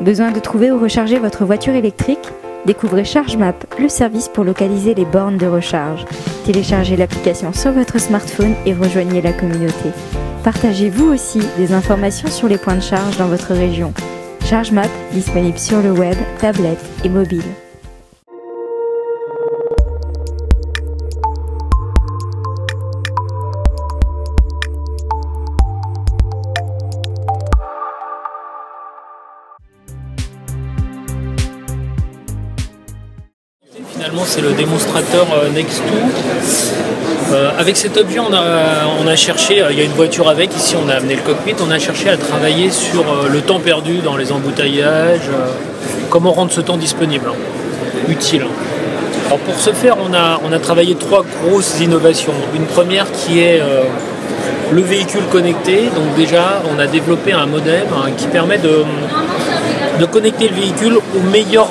Besoin de trouver ou recharger votre voiture électrique? Découvrez ChargeMap, le service pour localiser les bornes de recharge. Téléchargez l'application sur votre smartphone et rejoignez la communauté. Partagez vous aussi des informations sur les points de charge dans votre région. ChargeMap, disponible sur le web, tablette et mobile. Finalement, c'est le démonstrateur Next2. Avec cet objet, on a cherché, il y a une voiture avec, ici on a amené le cockpit, on a cherché à travailler sur le temps perdu dans les embouteillages, comment rendre ce temps disponible, utile. Alors pour ce faire, on a travaillé 3 grosses innovations. Une première qui est le véhicule connecté. Donc déjà, on a développé un modem qui permet de connecter le véhicule au meilleur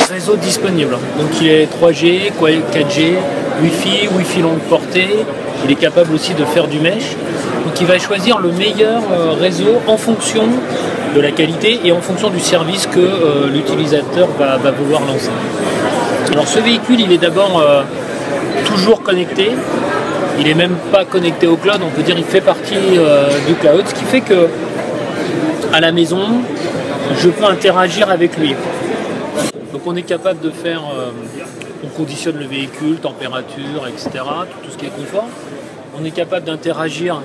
réseau disponible. Donc il est 3G, 4G, Wi-Fi longue portée. Il est capable aussi de faire du mesh. Donc il va choisir le meilleur réseau en fonction de la qualité et en fonction du service que l'utilisateur va vouloir lancer. Alors ce véhicule, il est d'abord toujours connecté. Il n'est même pas connecté au cloud, on peut dire qu'il fait partie du cloud, ce qui fait que à la maison, je peux interagir avec lui. Donc on est capable de faire, on conditionne le véhicule, température, etc., tout ce qui est confort. On est capable d'interagir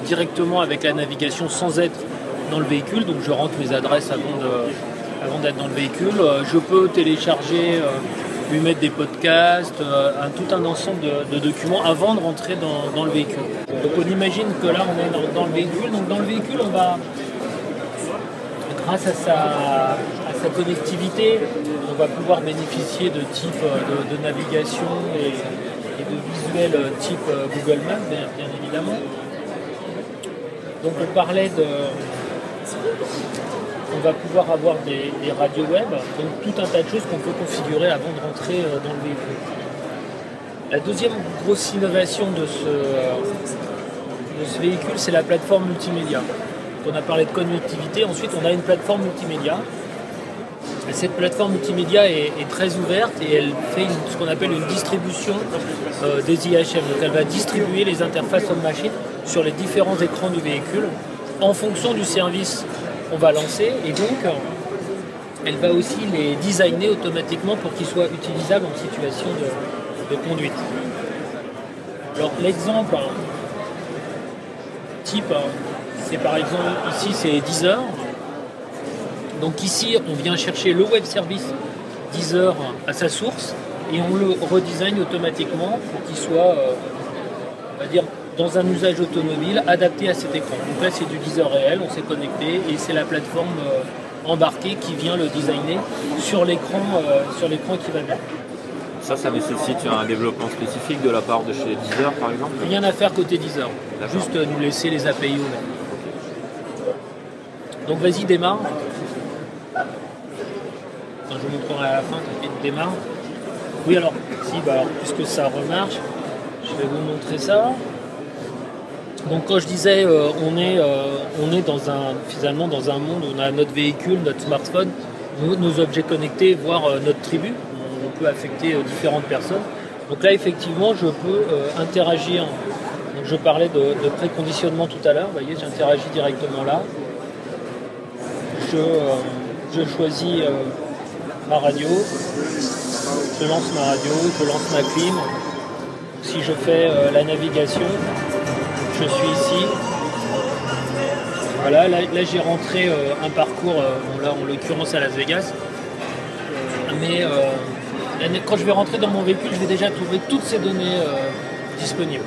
directement avec la navigation sans être dans le véhicule. Donc je rentre mes adresses avant d'être dans le véhicule. Je peux télécharger, lui mettre des podcasts, tout un ensemble de documents avant de rentrer dans le véhicule. Donc on imagine que là on est dans le véhicule. Donc dans le véhicule, on va, grâce à sa connectivité, on va pouvoir bénéficier de types de navigation et de visuels type Google Maps, bien évidemment. Donc on parlait on va pouvoir avoir des radios web, donc tout un tas de choses qu'on peut configurer avant de rentrer dans le véhicule. La deuxième grosse innovation de ce véhicule, c'est la plateforme multimédia. On a parlé de connectivité, ensuite on a une plateforme multimédia. Et cette plateforme multimédia est très ouverte et elle fait ce qu'on appelle une distribution des IHM. Donc elle va distribuer les interfaces on-machine sur les différents écrans du véhicule en fonction du service qu'on va lancer, et donc elle va aussi les designer automatiquement pour qu'ils soient utilisables en situation de conduite. Alors l'exemple type, c'est par exemple, ici c'est Deezer. Donc ici on vient chercher le web service Deezer à sa source et on le redesign automatiquement pour qu'il soit, on va dire, dans un usage automobile adapté à cet écran. Donc là c'est du Deezer réel, on s'est connecté et c'est la plateforme embarquée qui vient le designer sur l'écran qui va bien. Ça nécessite un développement spécifique de la part de chez Deezer par exemple? Rien à faire côté Deezer, juste nous laisser les API ouverts. Donc vas-y, démarre. Je vous montrerai à la fin, t'inquiète, démarre. Oui alors, puisque ça remarche, je vais vous montrer ça. Donc quand je disais on est finalement dans un monde où on a notre véhicule, notre smartphone, nos objets connectés, voire notre tribu. On peut affecter différentes personnes. Donc là effectivement je peux interagir. Donc, je parlais de préconditionnement tout à l'heure, vous voyez, j'interagis directement là. Je choisis ma radio, je lance ma radio, je lance ma clim. Si je fais la navigation, je suis ici. Voilà, là j'ai rentré un parcours, là en l'occurrence à Las Vegas. Mais quand je vais rentrer dans mon véhicule, je vais déjà trouver toutes ces données disponibles.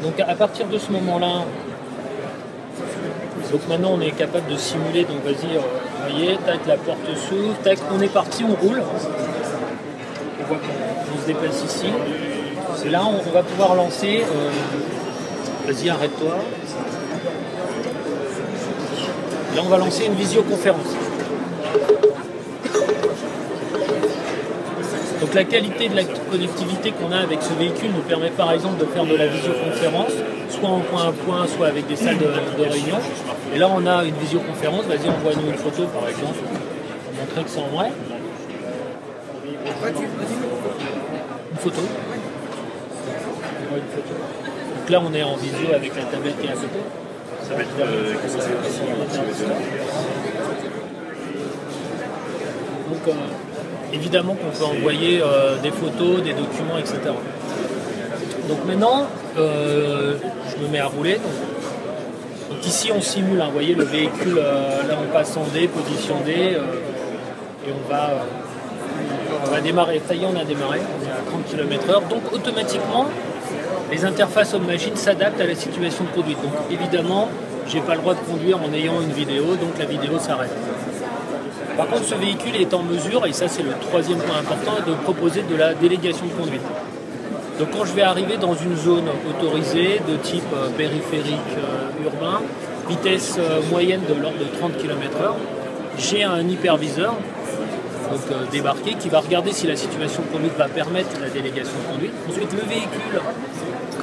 Donc à partir de ce moment-là, donc maintenant on est capable de simuler, donc vas-y, vous voyez, tac, la porte s'ouvre, tac, on est parti, on roule. On voit qu'on se déplace ici. Et là on va pouvoir lancer, vas-y, arrête-toi. Là on va lancer une visioconférence. Donc la qualité de la connectivité qu'on a avec ce véhicule nous permet par exemple de faire de la visioconférence, soit en point à point, soit avec des salles de réunion. Et là, on a une visioconférence. Vas-y, envoie-nous une photo, par exemple, pour montrer que c'est en vrai. Une photo. Donc là, on est en visio avec la tablette qui est à côté. Ça va être donc, évidemment qu'on peut envoyer des photos, des documents, etc. Donc maintenant, je me mets à rouler. Donc ici, on simule, hein, vous voyez le véhicule, là on passe en D, position D, et on va démarrer. Ça y est, on a démarré, on est à 30 km/h. Donc automatiquement, les interfaces homme-machine s'adaptent à la situation de conduite. Donc évidemment, je n'ai pas le droit de conduire en ayant une vidéo, donc la vidéo s'arrête. Par contre, ce véhicule est en mesure, et ça c'est le troisième point important, de proposer de la délégation de conduite. Donc quand je vais arriver dans une zone autorisée de type périphérique urbain, vitesse moyenne de l'ordre de 30 km/h, j'ai un hyperviseur donc, débarqué qui va regarder si la situation de conduite va permettre la délégation de conduite. Ensuite, le véhicule,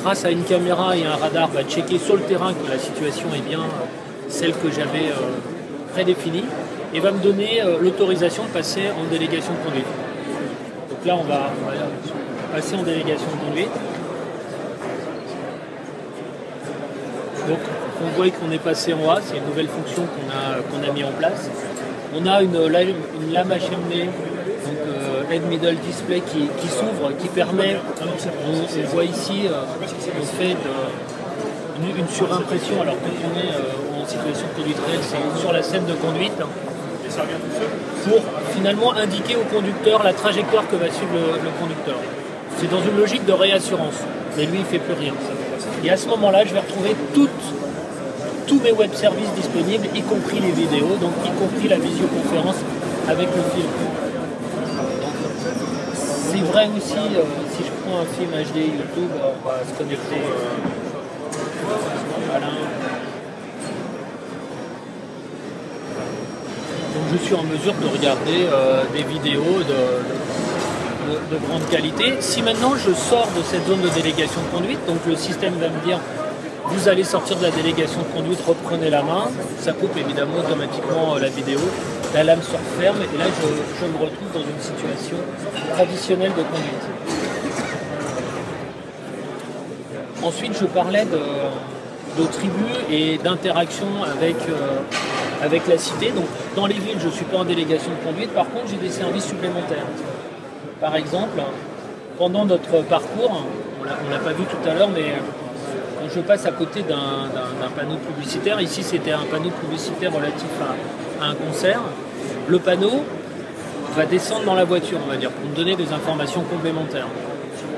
grâce à une caméra et un radar, va checker sur le terrain que la situation est bien celle que j'avais prédéfinie et va me donner l'autorisation de passer en délégation de conduite. Donc là, on va passer en délégation de conduite. Donc on voit qu'on est passé en A, c'est une nouvelle fonction qu'on a mis en place. On a une lame HMD, donc Head Middle Display qui s'ouvre, qui permet, on voit ici, on fait une surimpression, alors quand on est en situation de conduite réelle, c'est sur la scène de conduite, pour finalement indiquer au conducteur la trajectoire que va suivre le conducteur. C'est dans une logique de réassurance, mais lui il ne fait plus rien. Et à ce moment-là, je vais retrouver tous mes web services disponibles, y compris les vidéos, donc y compris la visioconférence avec le film. C'est vrai aussi, si je prends un film HD YouTube, on va se connecter. Voilà. Donc je suis en mesure de regarder des vidéos de grande qualité. Si maintenant je sors de cette zone de délégation de conduite, donc le système va me dire vous allez sortir de la délégation de conduite, reprenez la main, ça coupe évidemment automatiquement la vidéo, la lame se referme et là je me retrouve dans une situation traditionnelle de conduite. Ensuite je parlais de tribus et d'interaction avec la cité. Donc dans les villes je ne suis pas en délégation de conduite, par contre j'ai des services supplémentaires. Par exemple, pendant notre parcours, on ne l'a pas vu tout à l'heure, mais quand je passe à côté d'un panneau publicitaire, ici c'était un panneau publicitaire relatif à un concert, le panneau va descendre dans la voiture, on va dire, pour me donner des informations complémentaires.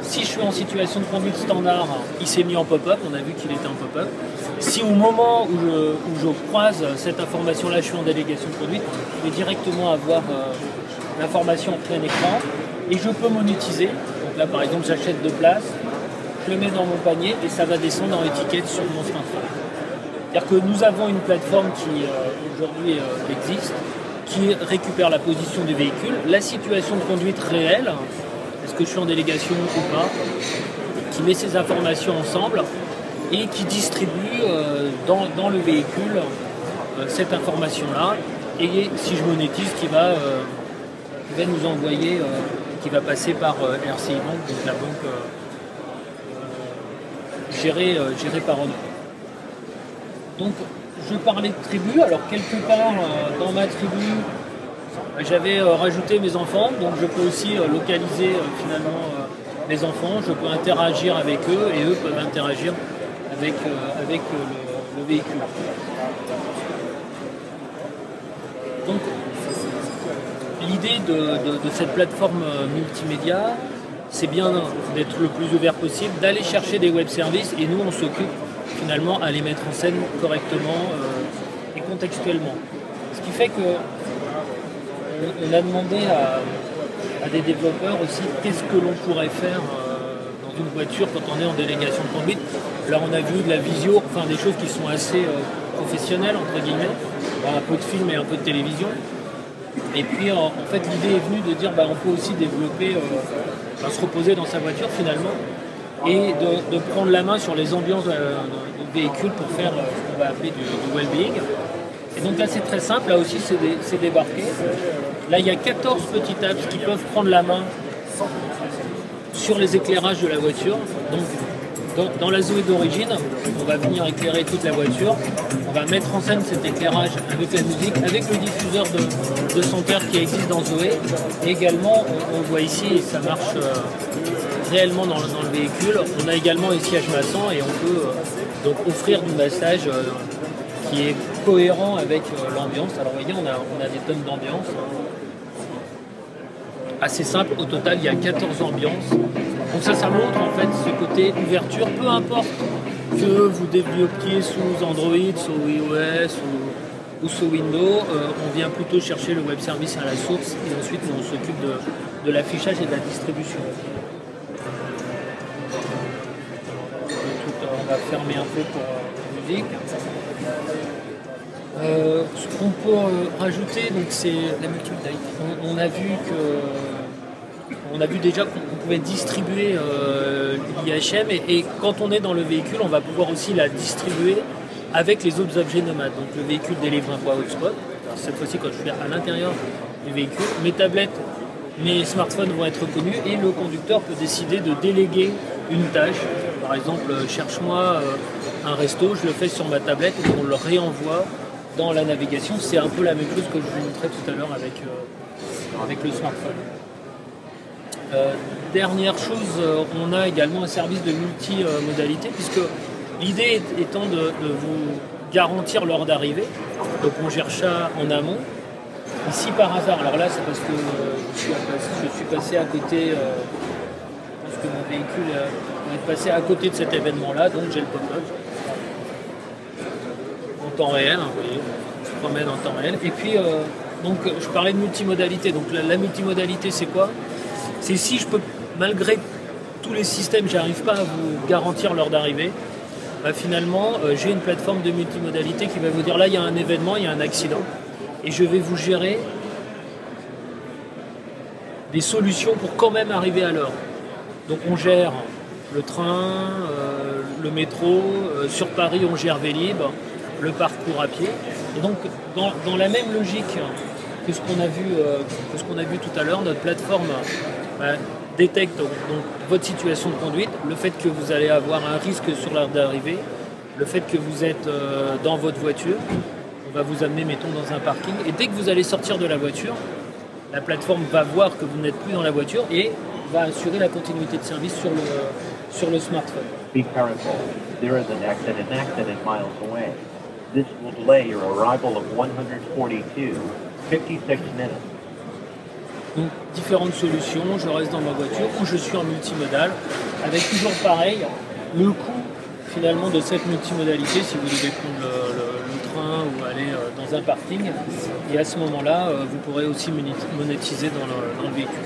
Si je suis en situation de conduite standard, il s'est mis en pop-up, on a vu qu'il était en pop-up. Si au moment où je croise cette information-là, je suis en délégation de conduite, je vais directement avoir l'information en plein écran et je peux monétiser. Donc là par exemple j'achète 2 places, je le mets dans mon panier et ça va descendre en étiquette sur mon smartphone. C'est-à-dire que nous avons une plateforme qui aujourd'hui existe, qui récupère la position du véhicule, la situation de conduite réelle, est-ce que je suis en délégation ou pas, qui met ces informations ensemble et qui distribue dans le véhicule cette information-là et si je monétise, qui va nous envoyer, qui va passer par RCI Bank, donc la banque gérée par eux. Donc je parlais de tribu, alors quelque part dans ma tribu j'avais rajouté mes enfants, donc je peux aussi localiser finalement mes enfants, je peux interagir avec eux et eux peuvent interagir avec le véhicule. Donc l'idée de cette plateforme multimédia, c'est bien d'être le plus ouvert possible, d'aller chercher des web services et nous on s'occupe finalement à les mettre en scène correctement et contextuellement. Ce qui fait que on a demandé à des développeurs aussi qu'est-ce que l'on pourrait faire dans une voiture quand on est en délégation de conduite. Là on a vu de la visio, enfin des choses qui sont assez professionnelles entre guillemets, un peu de film et un peu de télévision. Et puis en fait l'idée est venue de dire on peut aussi développer, se reposer dans sa voiture finalement et de prendre la main sur les ambiances du véhicule pour faire ce qu'on va appeler du well-being. Et donc là c'est très simple, là aussi c'est débarqué. Là il y a 14 petits apps qui peuvent prendre la main sur les éclairages de la voiture. Donc dans la Zoé d'origine, on va venir éclairer toute la voiture. On va mettre en scène cet éclairage avec la musique, avec le diffuseur de son cœur qui existe dans Zoé. Et également, on voit ici, et ça marche réellement dans le véhicule, on a également les sièges massants et on peut donc offrir du massage qui est cohérent avec l'ambiance. Alors vous voyez, on a des tonnes d'ambiance. Assez simple, au total il y a 14 ambiances. Donc ça montre en fait ce côté ouverture, peu importe que vous développiez sous Android, sous iOS ou sous Windows, on vient plutôt chercher le web service à la source et ensuite on s'occupe de l'affichage et de la distribution. On va fermer un peu pour la musique. Ce qu'on peut rajouter, donc c'est la multimodalité. On a vu déjà qu'on pouvait distribuer l'IHM et quand on est dans le véhicule, on va pouvoir aussi la distribuer avec les autres objets nomades. Donc le véhicule délivre un point hotspot. Alors, cette fois-ci, quand je suis à l'intérieur du véhicule, mes tablettes, mes smartphones vont être reconnus et le conducteur peut décider de déléguer une tâche. Par exemple, cherche-moi un resto, je le fais sur ma tablette et on le réenvoie dans la navigation. C'est un peu la même chose que je vous montrais tout à l'heure avec le smartphone. Dernière chose, on a également un service de multimodalité puisque l'idée étant de vous garantir l'heure d'arrivée. Donc on gère ça en amont. Ici par hasard, alors là c'est parce que je suis passé à côté, parce que mon véhicule est passé à côté de cet événement-là, donc j'ai le pop-up en temps réel, hein, vous voyez, je promène en temps réel. Et puis, donc je parlais de multimodalité, donc la multimodalité c'est quoi? C'est si je peux, malgré tous les systèmes, j'arrive pas à vous garantir l'heure d'arrivée, bah finalement j'ai une plateforme de multimodalité qui va vous dire là il y a un événement, il y a un accident, et je vais vous gérer des solutions pour quand même arriver à l'heure. Donc on gère le train, le métro, sur Paris on gère Vélib, le parcours à pied. Et donc dans la même logique que ce qu'on a vu tout à l'heure, notre plateforme détecte donc votre situation de conduite, le fait que vous allez avoir un risque sur l'heure d'arrivée, le fait que vous êtes dans votre voiture, on va vous amener mettons dans un parking et dès que vous allez sortir de la voiture, la plateforme va voir que vous n'êtes plus dans la voiture et va assurer la continuité de service sur le smartphone. Be careful. There is an accident miles away. This will delay your arrival of 56 minutes. Donc différentes solutions, je reste dans ma voiture ou je suis en multimodal, avec toujours pareil, le coût finalement de cette multimodalité si vous devez prendre le train ou aller dans un parking, et à ce moment-là vous pourrez aussi monétiser dans le véhicule.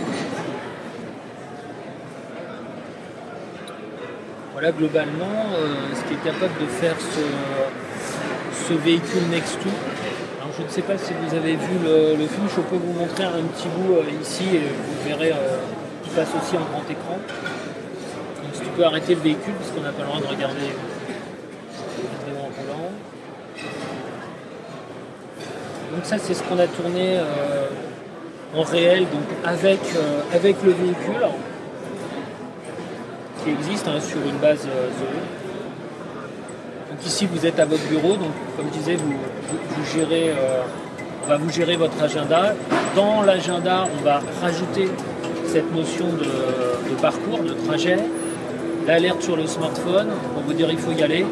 Voilà globalement ce qui est capable de faire ce véhicule Next2. Alors je ne sais pas si vous avez vu le film, je peux vous montrer un petit bout ici et vous verrez qu'il passe aussi en grand écran. Donc si tu peux arrêter le véhicule parce qu'on n'a pas le droit de regarder les vidéos en roulant. Donc ça c'est ce qu'on a tourné en réel, donc avec le véhicule qui existe sur une base Zoé. Donc ici vous êtes à votre bureau, donc comme je disais, vous gérez, on va vous gérer votre agenda. Dans l'agenda, on va rajouter cette notion de parcours, de trajet, l'alerte sur le smartphone pour vous dire il faut y aller.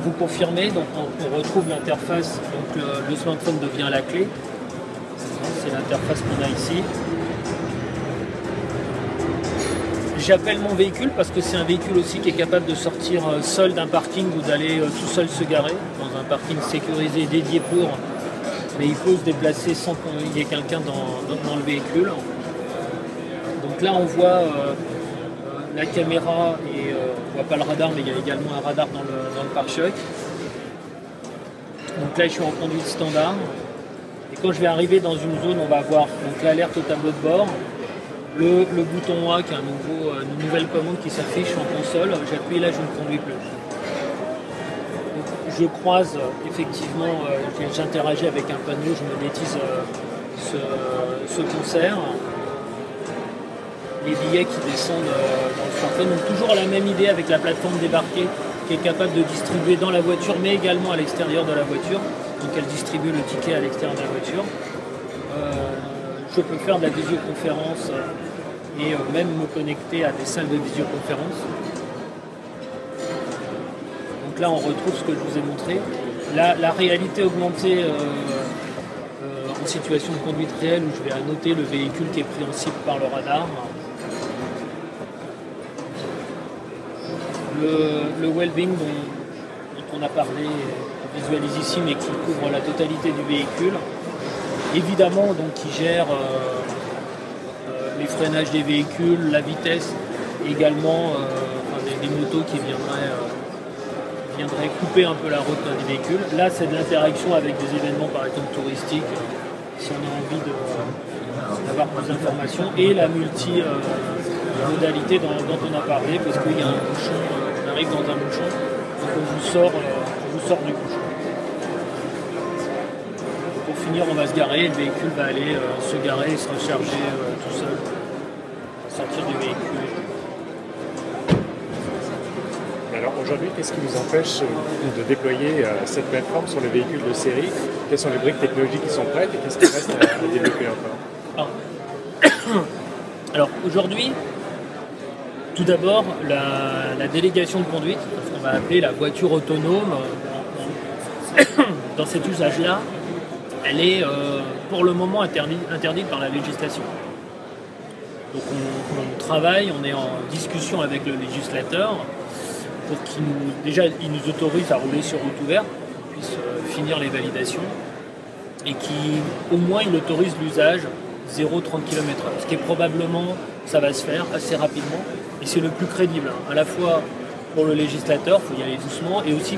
Vous confirmez, donc on retrouve l'interface, donc le smartphone devient la clé. C'est l'interface qu'on a ici. J'appelle mon véhicule parce que c'est un véhicule aussi qui est capable de sortir seul d'un parking ou d'aller tout seul se garer dans un parking sécurisé dédié pour, mais il peut se déplacer sans qu'il y ait quelqu'un dans le véhicule. Donc là on voit la caméra et on voit pas le radar, mais il y a également un radar dans le pare-choc. Donc là je suis en conduite standard et quand je vais arriver dans une zone, on va avoir l'alerte au tableau de bord. Le bouton A qui est une nouvelle commande qui s'affiche en console, j'appuie là, je ne conduis plus. Donc, je croise effectivement, j'interagis avec un panneau, je monétise ce concert. Les billets qui descendent dans le smartphone ont toujours la même idée avec la plateforme débarquée qui est capable de distribuer dans la voiture mais également à l'extérieur de la voiture. Donc elle distribue le ticket à l'extérieur de la voiture. Je peux faire de la visioconférence et même me connecter à des salles de visioconférence. Donc là on retrouve ce que je vous ai montré. La réalité augmentée en situation de conduite réelle où je vais annoter le véhicule qui est pris en cible par le radar. Le well-being dont on a parlé, on visualise ici, mais qui couvre la totalité du véhicule. Évidemment, donc, qui gère les freinages des véhicules, la vitesse, également des motos qui viendraient couper un peu la route des véhicules. Là, c'est de l'interaction avec des événements, par exemple, touristiques, si on a envie d'avoir plus d'informations, et la multi-modalité dont on a parlé, parce qu'il y a un bouchon, on arrive dans un bouchon, donc on vous sort du bouchon. Pour finir, on va se garer, le véhicule va aller se garer et se recharger tout seul, sortir du véhicule. Alors aujourd'hui, qu'est-ce qui nous empêche de déployer cette plateforme sur les véhicules de série? Quelles sont les briques technologiques qui sont prêtes et qu'est-ce qui reste à développer encore? Alors aujourd'hui, tout d'abord, la délégation de conduite, ce qu'on va appeler la voiture autonome, dans cet usage-là, elle est pour le moment interdite par la législation. Donc on travaille, on est en discussion avec le législateur pour qu'il nous autorise à rouler sur route ouverte, qu'on puisse finir les validations, et qu'au moins il autorise l'usage 0,30 km/h, ce qui est probablement, ça va se faire assez rapidement, et c'est le plus crédible, à la fois pour le législateur, il faut y aller doucement, et aussi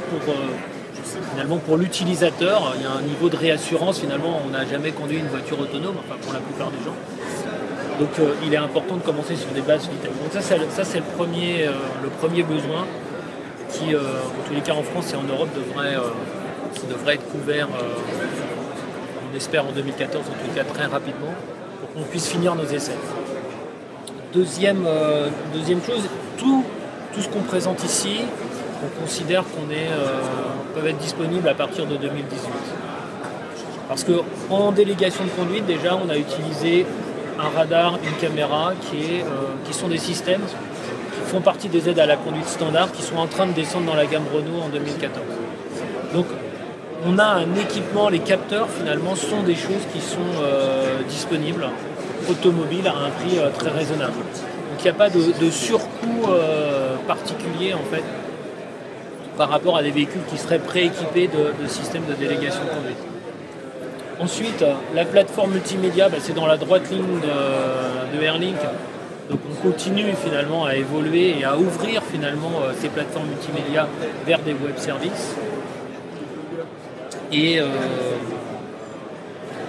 finalement pour l'utilisateur, il y a un niveau de réassurance, finalement on n'a jamais conduit une voiture autonome, enfin pour la plupart des gens. Donc il est important de commencer sur des bases vitales. Donc ça c'est le premier besoin qui, en tous les cas en France et en Europe, devrait être couvert, on espère en 2014, en tout cas très rapidement, pour qu'on puisse finir nos essais. Deuxième chose, tout ce qu'on présente ici, on considère peuvent être disponibles à partir de 2018. Parce qu'en délégation de conduite, déjà, on a utilisé un radar, une caméra qui sont des systèmes qui font partie des aides à la conduite standard qui sont en train de descendre dans la gamme Renault en 2014. Donc on a un équipement, les capteurs finalement sont des choses qui sont disponibles, automobiles à un prix très raisonnable. Donc il n'y a pas de surcoût particulier en fait par rapport à des véhicules qui seraient prééquipés de systèmes de délégation de conduite. Ensuite, la plateforme multimédia, c'est dans la droite ligne de Airlink. Donc on continue finalement à évoluer et à ouvrir finalement ces plateformes multimédia vers des web services. Et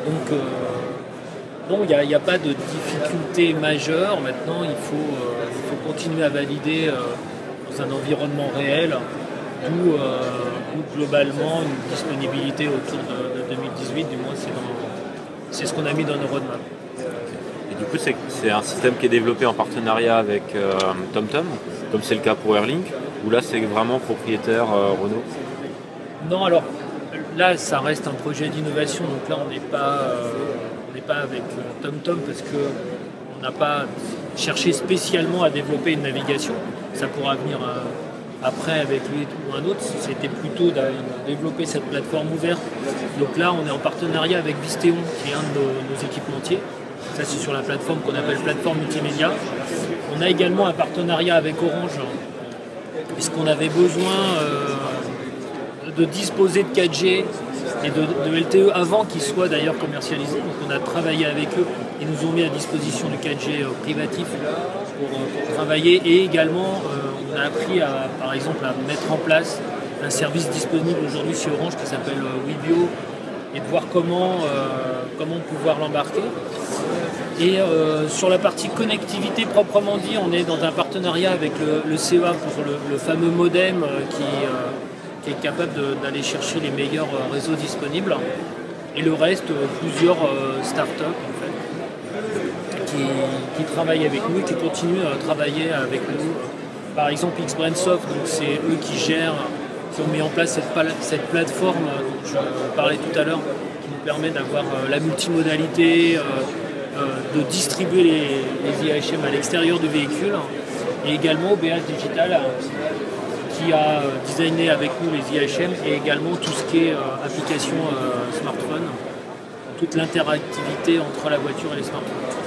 donc il n'y a pas de difficulté majeure. Maintenant, il faut continuer à valider dans un environnement réel, d'où globalement une disponibilité autour de 2018, du moins c'est ce qu'on a mis dans nos roadmaps. Et du coup, c'est un système qui est développé en partenariat avec TomTom, comme c'est le cas pour Airlink, ou là c'est vraiment propriétaire Renault? Non, alors là ça reste un projet d'innovation, donc là on n'est pas avec TomTom parce qu'on n'a pas cherché spécialement à développer une navigation, ça pourra venir après avec lui ou un autre, c'était plutôt de développer cette plateforme ouverte. Donc là on est en partenariat avec Visteon qui est un de nos équipementiers. Ça c'est sur la plateforme qu'on appelle plateforme multimédia. On a également un partenariat avec Orange puisqu'on avait besoin de disposer de 4G et de LTE avant qu'ils soient d'ailleurs commercialisés. Donc on a travaillé avec eux, ils nous ont mis à disposition du 4G privatif pour travailler et également on a appris par exemple à mettre en place un service disponible aujourd'hui chez Orange qui s'appelle Webio et de voir comment pouvoir l'embarquer. Et sur la partie connectivité proprement dit, on est dans un partenariat avec le CEA pour le fameux modem qui est capable d'aller chercher les meilleurs réseaux disponibles. Et le reste, plusieurs startups en fait, qui travaillent avec nous et qui continuent à travailler avec nous. Par exemple, Xbrainsoft, donc c'est eux qui gèrent, qui ont mis en place cette plateforme dont je parlais tout à l'heure, qui nous permet d'avoir la multimodalité, de distribuer les IHM à l'extérieur du véhicule. Et également OBH Digital, qui a designé avec nous les IHM et également tout ce qui est application smartphone, toute l'interactivité entre la voiture et les smartphones.